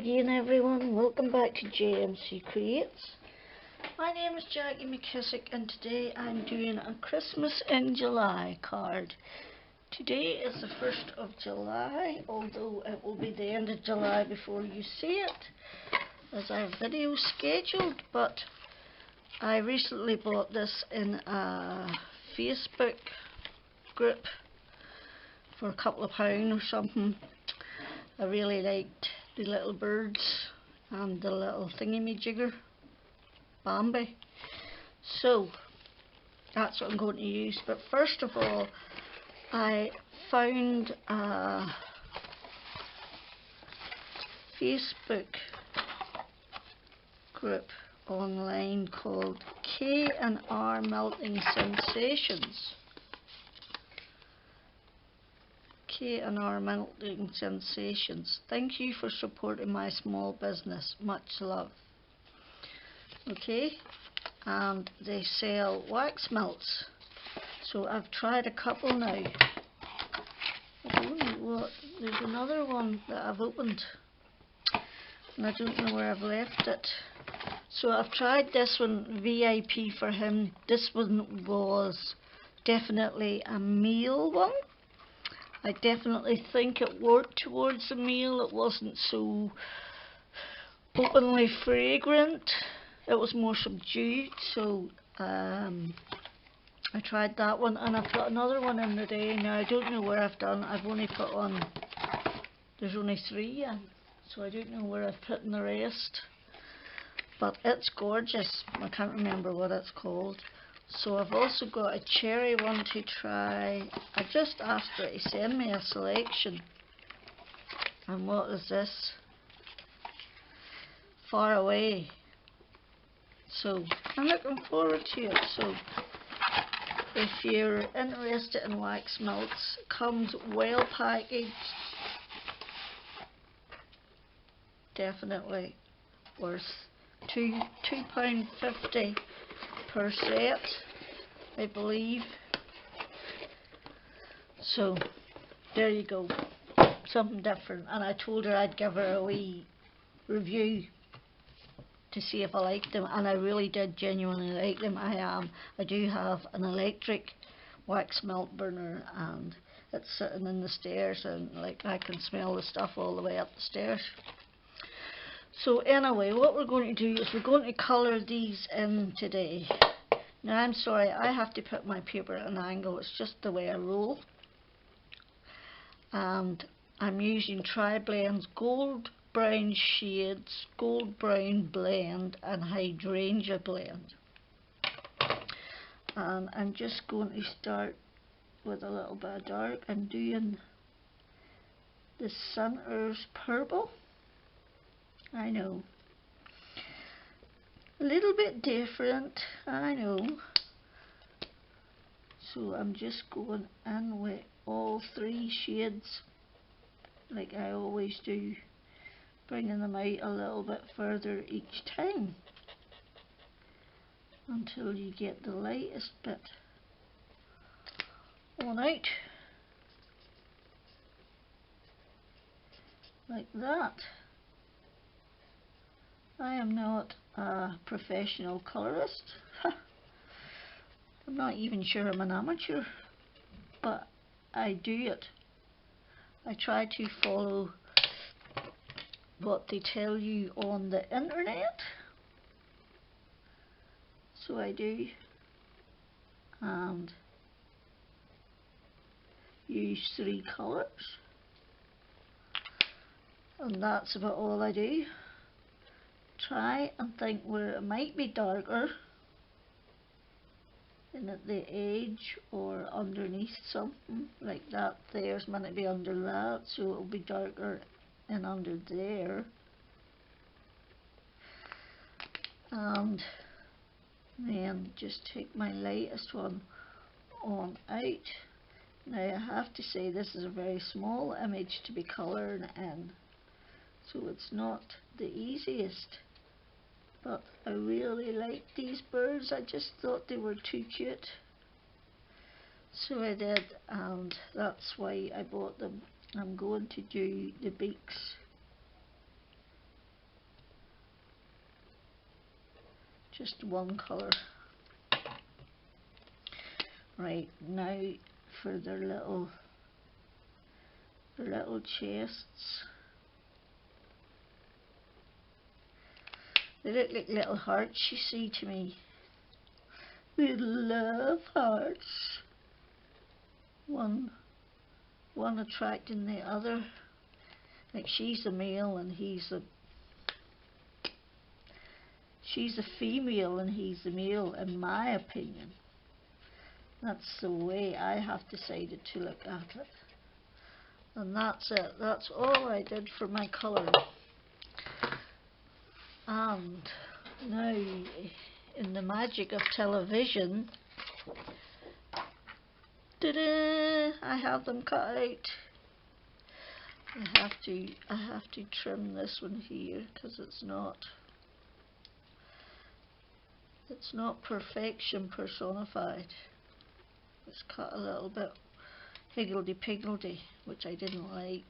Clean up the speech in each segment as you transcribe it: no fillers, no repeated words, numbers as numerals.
again everyone, welcome back to JMC Creates. My name is Jackie McKissick and today I'm doing a Christmas in July card. Today is the 1st of July, although it will be the end of July before you see it, as I have videos scheduled, but I recently bought this in a Facebook group for a couple of pounds or something. I really liked the little birds and the little thingy-majigger, Bambi. So that's what I'm going to use. But first of all, I found a Facebook group online called K&R Melting Sensations. K&R Melting Sensations. Thank you for supporting my small business. Much love. Okay, and they sell wax melts. So I've tried a couple now. I don't know what. There's another one that I've opened, and I don't know where I've left it. So I've tried this one, VIP for him. This one was definitely a meal one. I definitely think it worked towards the meal. It wasn't so openly fragrant. It was more subdued. So I tried that one, and I've got another one in today. Now I don't know where I've done. I've only put on. There's only 3 in, so I don't know where I've put in the rest. But it's gorgeous. I can't remember what it's called. So I've also got a cherry one to try. I just asked her to send me a selection. And what is this? Far Away. So I'm looking forward to it. So if you're interested in wax melts, it comes well packaged. Definitely worth £2.50 per set, I believe. So there you go, something different. And I told her I'd give her a wee review to see if I liked them, and I really did genuinely like them. I do have an electric wax melt burner, and it's sitting in the stairs, and like I can smell the stuff all the way up the stairs. So anyway, what we're going to do is we're going to colour these in today. Now I'm sorry, I have to put my paper at an angle, it's just the way I roll. And I'm using triblends, gold brown shades, gold brown blend and hydrangea blend. And I'm just going to start with a little bit of dark and doing the centre's purple. I know, a little bit different, I know. So I'm just going in with all 3 shades like I always do, bringing them out a little bit further each time until you get the lightest bit on out, like that. I am not a professional colourist. I'm not even sure I'm an amateur, but I do it. I try to follow what they tell you on the internet. So I do, and use 3 colours, and that's about all I do. Try and think where it might be darker in at the edge or underneath something like that. There's might be under that, so it'll be darker in under there. And then just take my lightest one on out. Now I have to say this is a very small image to be colouring in, so it's not the easiest. But I really like these birds. I just thought they were too cute, so I did, and that's why I bought them. I'm going to do the beaks just one colour. Right, now for their little chests. They look like little hearts, you see, to me. Little love hearts. One attracting the other. Like she's the male and she's a female and he's the male, in my opinion. That's the way I have decided to look at it. And that's it. That's all I did for my colouring. And now, in the magic of television, ta-da, I have them cut out. I have to trim this one here because it's not perfection personified. It's cut a little bit higgledy-piggledy, which I didn't like.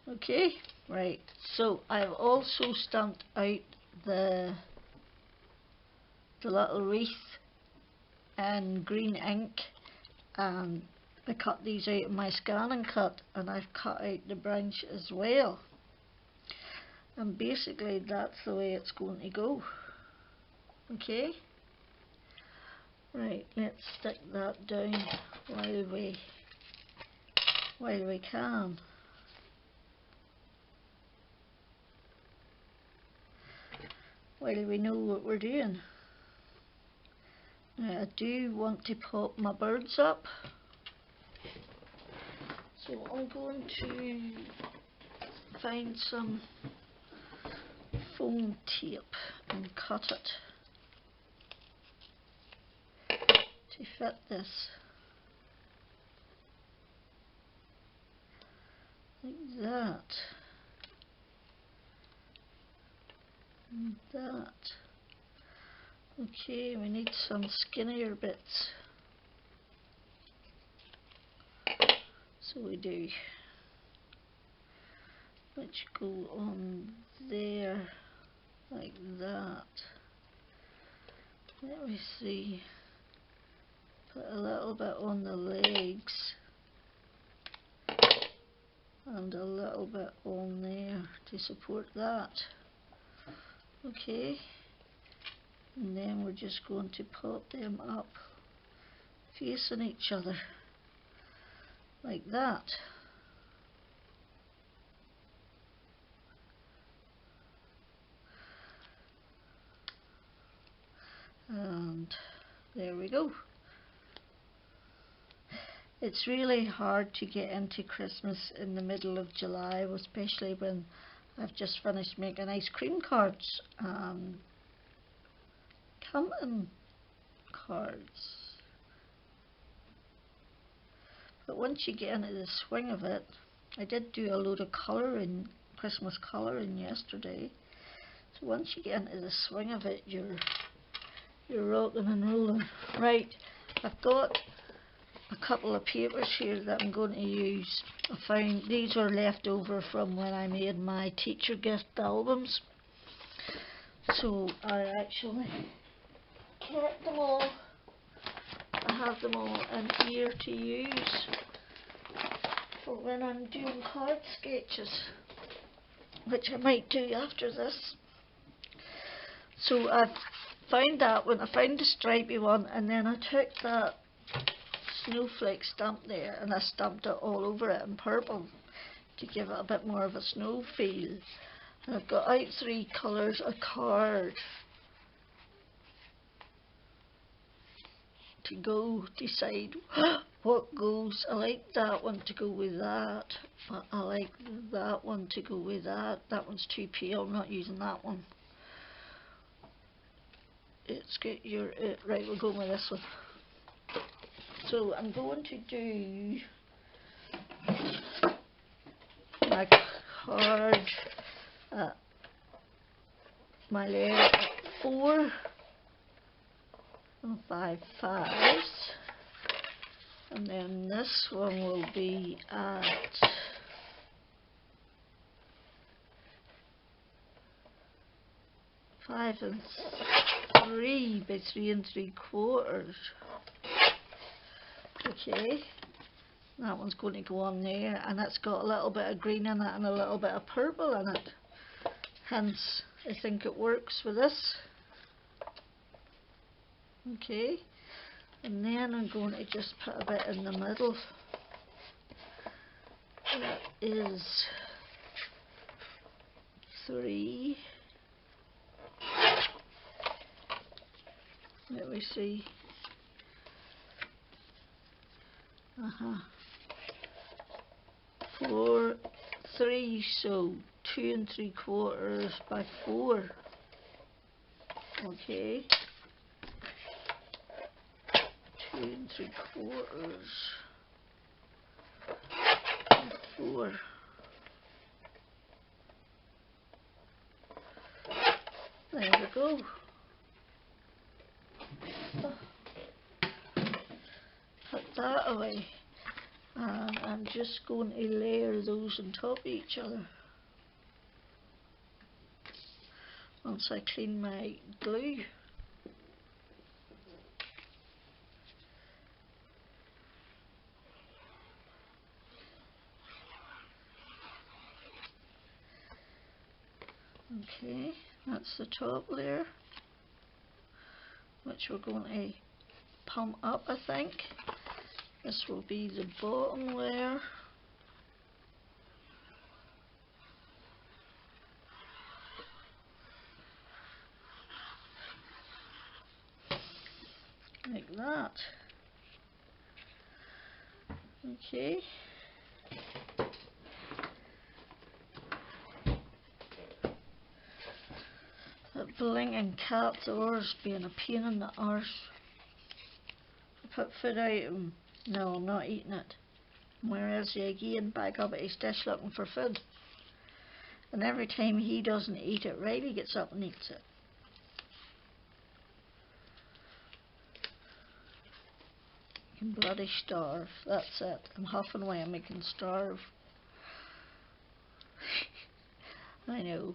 Okay, right, so I've also stamped out the little wreath in green ink, and I cut these out in my scan and cut, and I've cut out the branch as well. And basically that's the way it's going to go. Okay, right, let's stick that down while we can. While we know what we're doing. Now I do want to pop my birds up, so I'm going to find some foam tape and cut it to fit this, like that, and that. Okay, we need some skinnier bits, so we do, which go on there, like that. Let me see, put a little bit on the legs and a little bit on there to support that. Okay, and then we're just going to pop them up facing each other like that. And there we go. It's really hard to get into Christmas in the middle of July, especially when I've just finished making ice cream cards and camping cards. But once you get into the swing of it, I did do a load of colouring, Christmas colouring yesterday. So once you get into the swing of it, you're rocking and rolling. Right, I've got a couple of papers here that I'm going to use. I found these were left over from when I made my teacher gift albums. So I actually kept them all. I have them all in here to use for when I'm doing card sketches, which I might do after this. So I found that one, I found the stripy one, and then I took that snowflake stamp there and I stamped it all over it in purple to give it a bit more of a snow feel. And I've got out 3 colours of card to go decide what goes. I like that one to go with that, but I like that one to go with that. That one's too pale, I'm not using that one. It's got your, right, we'll go with this one. So I'm going to do my card, my layer at 4 and 5 5s, and then this one will be at 5 and 3 by 3 3/4. Okay, that one's going to go on there, and it's got a little bit of green in it and a little bit of purple in it. Hence, I think it works with this. Okay, and then I'm going to just put a bit in the middle. That is 3. Let me see. 4, 3, so 2 3/4 by 4. Okay. 2 3/4 by 4. There we go. Put that away. And I'm just going to layer those on top of each other once I clean my glue. Okay, that's the top layer, which we're going to pump up, I think. This will be the bottom layer. Like that. Okay. That blinking cat's oars being a pain in the arse. I put food out and no, I'm not eating it. Where is he again? Back up at his dish looking for food. And every time he doesn't eat it, Riley gets up and eats it. You can bloody starve. That's it. I'm huffing away and we can starve. I know.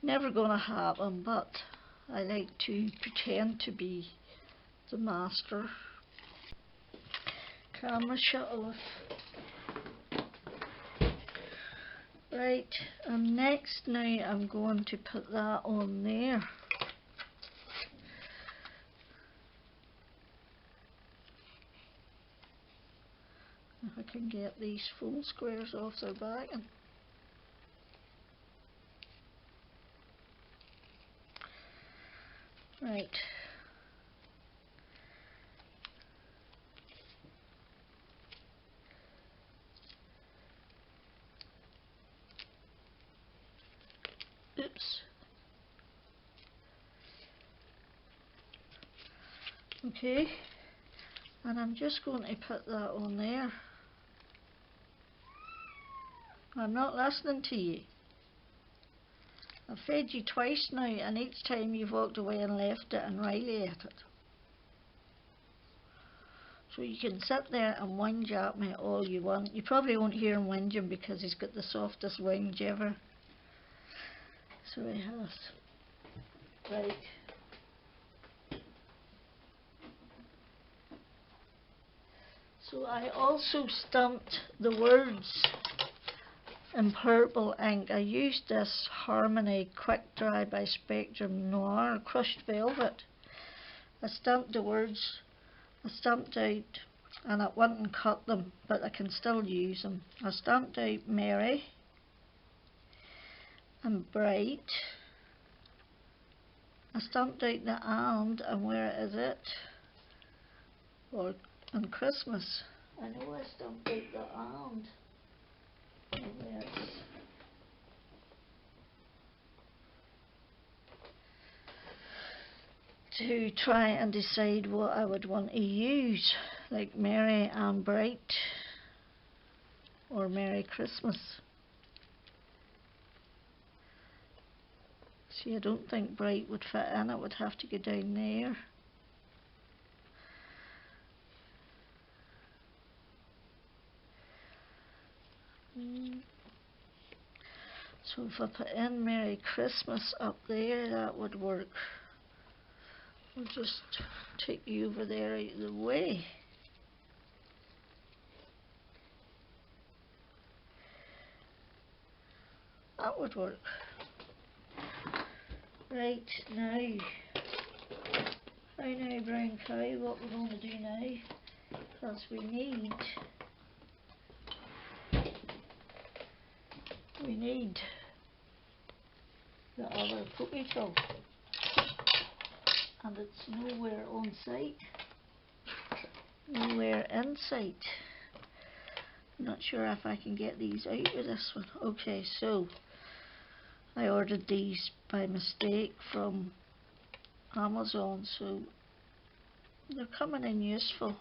Never gonna happen, but I like to pretend to be the master. Camera shut off. Right, and next now I'm going to put that on there. If I can get these foam squares off their back. Right. Oops. Okay, and I'm just going to put that on there. I'm not listening to you. I've fed you twice now, and each time you've walked away and left it and Riley ate it. So you can sit there and whinge at me all you want. You probably won't hear him whinging because he's got the softest whinge ever. So he has. Right. So I also stamped the words in purple ink. I used this Harmony Quick Dry by Spectrum Noir crushed velvet. I stamped the words, I stamped out, and I went and cut them, but I can still use them. I stamped out Merry and Bright. I stamped out the and where is it? Or and Christmas. I know I stamped out the and. Yes. To try and decide what I would want to use, like Merry and Bright or Merry Christmas. See, I don't think Bright would fit in, it would have to go down there. So if I put in Merry Christmas up there, that would work. We'll just take you over there out of the way. That would work. Right, now brown cow, what we're going to do now, because we need the other pokey-tool, and it's nowhere on site, nowhere in sight. I'm not sure if I can get these out with this one. Okay, so I ordered these by mistake from Amazon, so they're coming in useful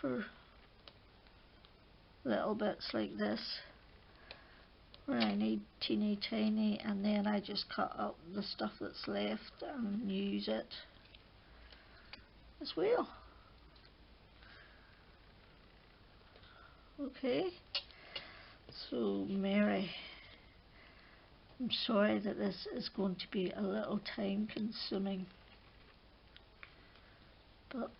for little bits like this, where I need teeny tiny, and then I just cut up the stuff that's left and use it as well. Okay, so Mary, I'm sorry that this is going to be a little time consuming, but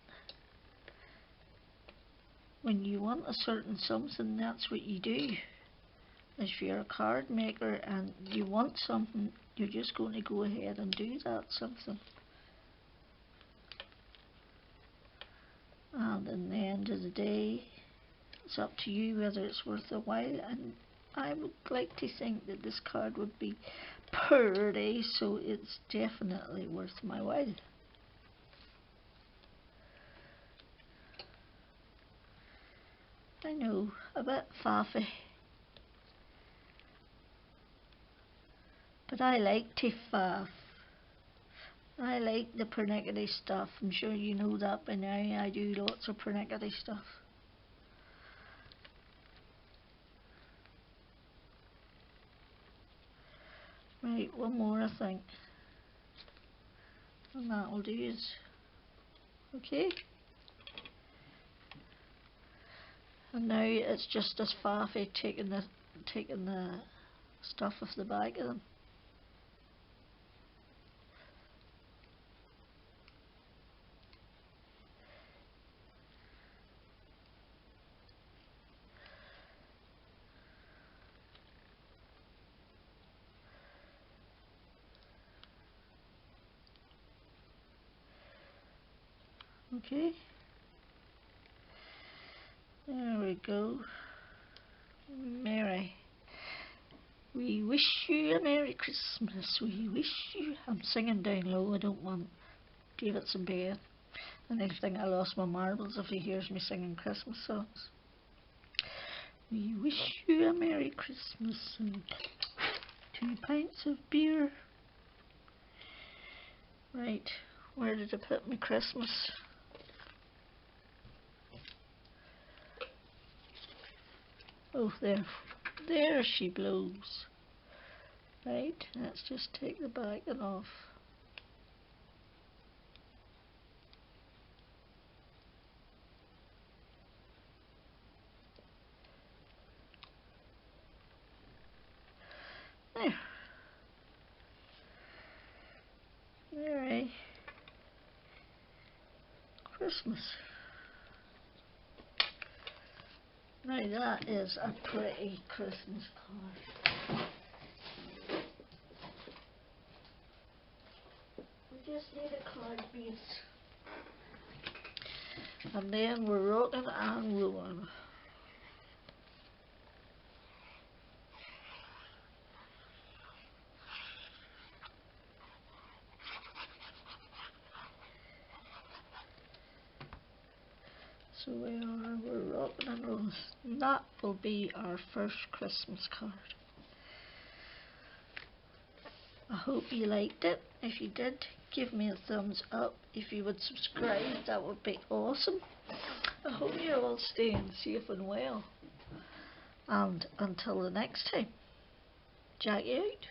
when you want a certain something, that's what you do. If you're a card maker and you want something, you're just going to go ahead and do that something. And in the end of the day, it's up to you whether it's worth a while, and I would like to think that this card would be pretty, so it's definitely worth my while. I know, a bit faffy, but I like to faff. I like the pernickety stuff. I'm sure you know that by now. I do lots of pernickety stuff. Right, one more I think, and that'll do is okay. And now it's just as faffy taking the stuff off the back of them. Okay, there we go. Mary, we wish you a Merry Christmas. We wish you. I'm singing down low. I don't want David some beer. And I think I lost my marbles if he hears me singing Christmas songs. We wish you a Merry Christmas and 2 pints of beer. Right, where did I put my Christmas? Oh, there she blows. Right, let's just take the backing off. There. Merry Christmas. Now that is a pretty Christmas card. We just need a card base. And then we're rocking and rolling. So we're rocking and rolling. That will be our first Christmas card. I hope you liked it. If you did, give me a thumbs up. If you would subscribe, that would be awesome. I hope you're all staying safe and well. And until the next time, Jack you out.